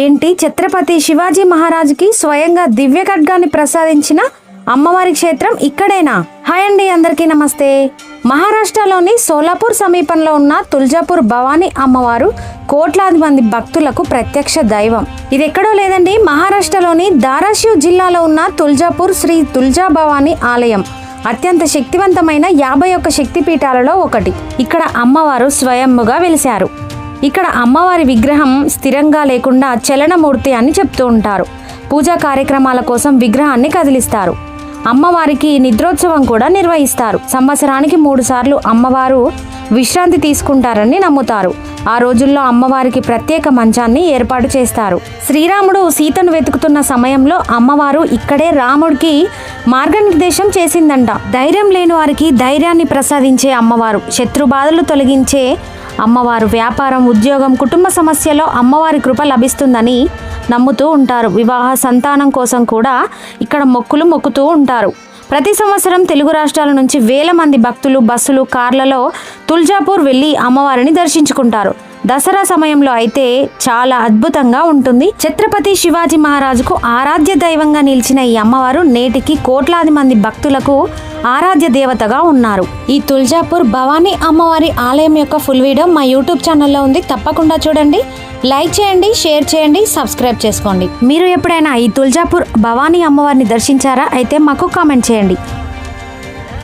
ఏంటి, ఛత్రపతి శివాజీ మహారాజుకి స్వయంగా దివ్య ఖడ్గాన్ని ప్రసాదించిన అమ్మవారి క్షేత్రం ఇక్కడేనా? హాయ్ అండి, అందరికీ నమస్తే. మహారాష్ట్రలోని సోలాపూర్ సమీపంలో ఉన్న తుల్జాపూర్ భవానీ అమ్మవారు కోట్లాది మంది భక్తులకు ప్రత్యక్ష దైవం. ఇది ఎక్కడో లేదండి, మహారాష్ట్రలోని ధారాషివ్ జిల్లాలో ఉన్న తుల్జాపూర్ శ్రీ తుల్జా భవానీ ఆలయం అత్యంత శక్తివంతమైన 51 శక్తిపీఠాలలో ఒకటి. ఇక్కడ అమ్మవారు స్వయంగా వెలిశారు. ఇక్కడ అమ్మవారి విగ్రహం స్థిరంగా లేకుండా చలనమూర్తి అని చెప్తూ ఉంటారు. పూజా కార్యక్రమాల కోసం విగ్రహాన్ని కదిలిస్తారు. అమ్మవారికి నిద్రోత్సవం కూడా నిర్వహిస్తారు. సంవత్సరానికి 3 సార్లు అమ్మవారు విశ్రాంతి తీసుకుంటారని నమ్ముతారు. ఆ రోజుల్లో అమ్మవారికి ప్రత్యేక మంచాన్ని ఏర్పాటు చేస్తారు. శ్రీరాముడు సీతను వెతుకుతున్న సమయంలో అమ్మవారు ఇక్కడే రాముడికి మార్గనిర్దేశం చేసిందంట. ధైర్యం లేని వారికి ధైర్యాన్ని ప్రసాదించే అమ్మవారు, శత్రుబాధలు తొలగించే అమ్మవారు, వ్యాపారం, ఉద్యోగం, కుటుంబ సమస్యలో అమ్మవారి కృప లభిస్తుందని నమ్ముతూ ఉంటారు. వివాహ సంతానం కోసం కూడా ఇక్కడ మొక్కుతూ ఉంటారు. ప్రతి సంవత్సరం తెలుగు రాష్ట్రాల నుంచి వేల మంది భక్తులు బస్సులు, కార్లలో తుల్జాపూర్ వెళ్ళి అమ్మవారిని దర్శించుకుంటారు. దసరా సమయంలో అయితే చాలా అద్భుతంగా ఉంటుంది. ఛత్రపతి శివాజీ మహారాజుకు ఆరాధ్య దైవంగా నిలిచిన ఈ అమ్మవారు నేటికి కోట్లాది మంది భక్తులకు ఆరాధ్య దేవతగా ఉన్నారు. ఈ తుల్జాపూర్ భవానీ అమ్మవారి ఆలయం యొక్క ఫుల్ వీడియో మా యూట్యూబ్ ఛానల్లో ఉంది, తప్పకుండా చూడండి. లైక్ చేయండి, షేర్ చేయండి, సబ్స్క్రైబ్ చేసుకోండి. మీరు ఎప్పుడైనా ఈ తుల్జాపూర్ భవానీ అమ్మవారిని దర్శించారా? అయితే మాకు కామెంట్ చేయండి.